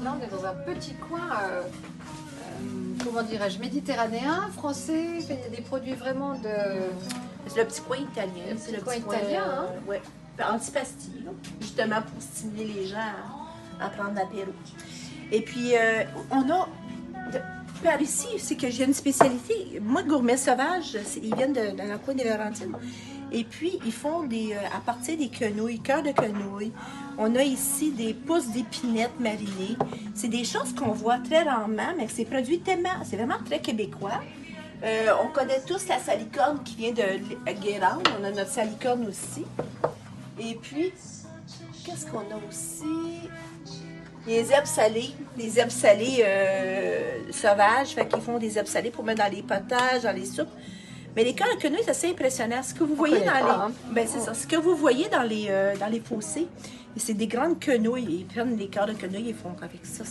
Là, on est dans un petit coin, comment dirais-je, méditerranéen, français. Il y a des produits vraiment de... C'est le petit coin italien. C'est le coin italien, hein? Ouais. Anti-pastille, là, justement pour stimuler les gens à prendre l'apéro. Et puis, on a... Par ici, c'est que j'ai une spécialité. Moi, Gourmet Sauvage, ils viennent de la coin des Laurentides. Et puis, ils font à partir des quenouilles, cœurs de quenouilles. On a ici des pousses d'épinettes marinées. C'est des choses qu'on voit très rarement, mais c'est produit tellement... C'est vraiment très québécois. On connaît tous la salicorne qui vient de Guérande. On a notre salicorne aussi. Et puis, qu'est-ce qu'on a aussi? Les herbes salées. Les herbes salées sauvages. Fait qu'ils font des herbes salées pour mettre dans les potages, dans les soupes. Mais les cœurs de quenouilles, c'est assez impressionnant. Ce que vous voyez dans les... Ben, c'est ça. Ce que vous voyez dans les fossés, c'est des grandes quenouilles. Ils prennent les cœurs de quenouilles et font avec ça.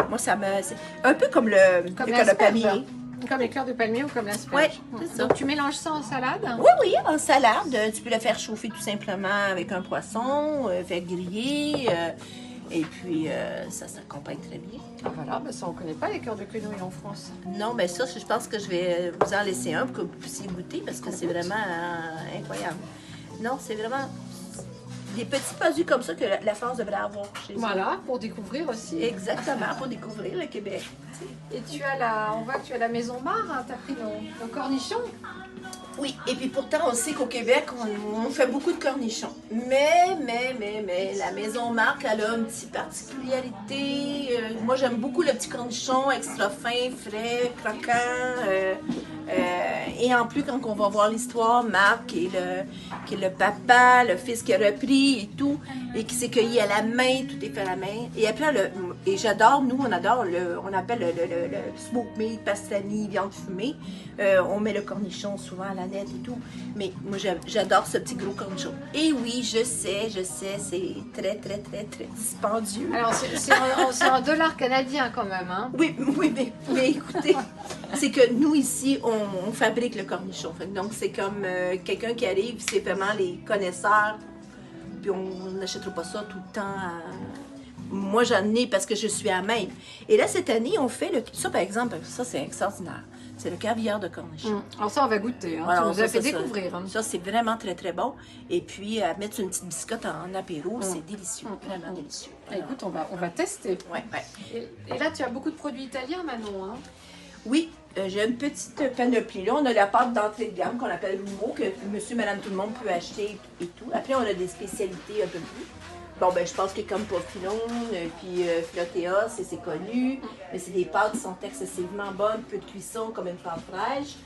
Moi, ça me... C'est un peu comme le cœur de palmier. Comme les cœurs de palmier ou comme l'asperge. Oui, c'est ça. Donc, tu mélanges ça en salade? Oui, oui, en salade. Tu peux le faire chauffer tout simplement avec un poisson, faire griller. Et puis, ça s'accompagne très bien. Ah, voilà, ben ça, on ne connaît pas les cœurs de quenouille en France. Non, mais ça, je pense que je vais vous en laisser un pour que vous puissiez goûter parce que c'est vraiment incroyable. Non, c'est vraiment des petits produits comme ça que la France devrait avoir chez eux. Voilà, pour découvrir aussi. Exactement, pour découvrir le Québec. Et on voit que tu as la maison Mare, hein, tu as pris nos cornichons. Oui, et puis pourtant, on sait qu'au Québec, on fait beaucoup de cornichons. Mais, la maison Marc, elle a une petite particularité. Moi, j'aime beaucoup le petit cornichon, extra fin, frais, croquant. Et en plus, quand on va voir l'histoire, Marc, qui est le papa, le fils qui a repris et tout, et qui s'est cueilli à la main, tout est fait à la main. Et après, j'adore, on adore, on appelle le smoke meat, pastrami, viande fumée. On met le cornichon souvent à la nette et tout. Mais moi, j'adore ce petit gros cornichon. Et oui, je sais, c'est très, très, très, très dispendieux. Alors, c'est en dollars canadiens quand même, hein? Oui, mais écoutez, c'est que nous, ici, on fabrique le cornichon. Donc, c'est comme quelqu'un qui arrive, c'est vraiment les connaisseurs. Puis, on n'achètera pas ça tout le temps. Moi, j'en ai parce que je suis à même. Et là, cette année, on fait ça, par exemple, ça, c'est extraordinaire. C'est le caviar de cornichon. Alors ça, on va goûter. Hein. Alors, tu nous as fait découvrir. Hein. Ça, c'est vraiment très, très bon. Et puis, mettre une petite biscotte en apéro, c'est délicieux. Vraiment délicieux. Écoute, on va tester. Ouais, ouais. Et là, tu as beaucoup de produits italiens, Manon. Hein? Oui, j'ai une petite panoplie. Là, on a la pâte d'entrée de gamme qu'on appelle Lumo, que monsieur, madame, tout le monde peut acheter et tout. Après, on a des spécialités un peu plus. Bon, ben, je pense que comme Pofilone, puis Flotea, c'est connu. Mais c'est des pâtes qui sont excessivement bonnes, peu de cuisson, comme une pâte fraîche.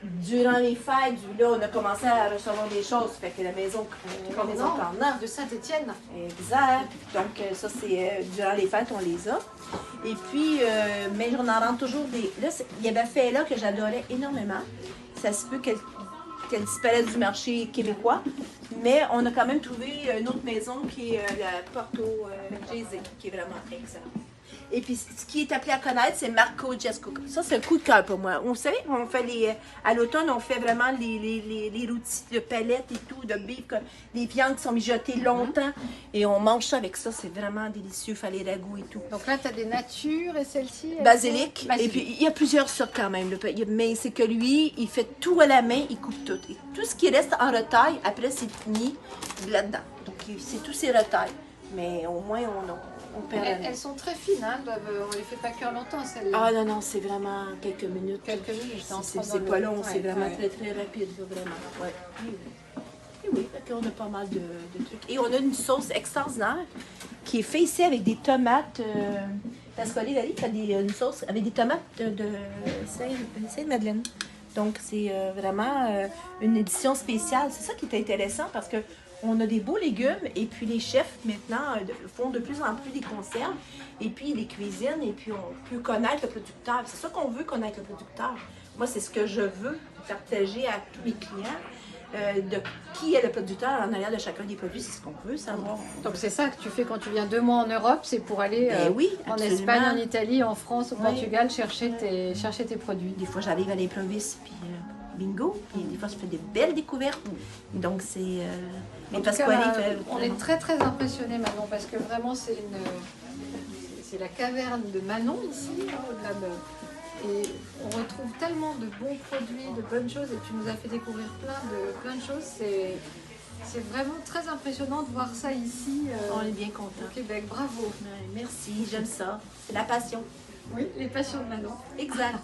Durant les fêtes, là, on a commencé à recevoir des choses. Fait que la maison Cornan de Saint-Étienne. Exact. Donc, ça, c'est durant les fêtes, on les a. Et puis, mais on en rentre toujours des. Là, il y avait fait là que j'adorais énormément. Ça se peut qu'elle disparaisse du marché québécois. Mais on a quand même trouvé une autre maison qui est la Porto Jay-Z, qui est vraiment excellente. Et puis, ce qui est appelé à connaître, c'est Marco Jesco. Ça, c'est un coup de cœur pour moi. Vous savez, on fait à l'automne, on fait vraiment les rôtis de palettes et tout, de bif, les viandes qui sont mijotées longtemps. Et on mange ça avec ça. C'est vraiment délicieux. Faire les ragoûts et tout. Donc là, tu as des natures et celle-ci? Basilic. Et puis, il y a plusieurs sortes quand même. Mais c'est que lui, il fait tout à la main, il coupe tout. Et tout ce qui reste en retail, après, c'est mis là-dedans. Donc, c'est tous ces retails. Mais au moins, on perd. Elles sont très fines, hein? On les fait pas cuire longtemps, celles-là. Ah non, c'est vraiment quelques minutes. Quelques minutes, c'est pas long, c'est vraiment très, très rapide, vraiment. Ouais. Et oui, on a pas mal de trucs. Et on a une sauce extraordinaire qui est faite ici avec des tomates. Pasquale Valérie fait une sauce avec des tomates de Sainte-Madeleine. Donc, c'est vraiment une édition spéciale. C'est ça qui est intéressant parce que on a des beaux légumes et puis les chefs maintenant font de plus en plus des conserves et puis les cuisinent et puis on peut connaître le producteur. C'est ça qu'on veut, connaître le producteur. Moi, c'est ce que je veux partager à tous mes clients. De qui est le producteur en arrière de chacun des produits, c'est ce qu'on veut savoir. Donc c'est ça que tu fais quand tu viens 2 mois en Europe, c'est pour aller en Espagne, en Italie, en France, au Portugal, chercher tes produits. Des fois, j'arrive à l'improviste, puis bingo, puis des fois, je fais des belles découvertes. Donc c'est... on est très très impressionnés, Manon, parce que vraiment c'est C'est la caverne de Manon ici, hein, au-delà de... Et on retrouve tellement de bons produits, de bonnes choses, et tu nous as fait découvrir plein de choses. C'est vraiment très impressionnant de voir ça ici. On est bien content. Au Québec, bravo. Ouais, merci, j'aime ça. C'est la passion. Oui, les passions de Manon. Exact.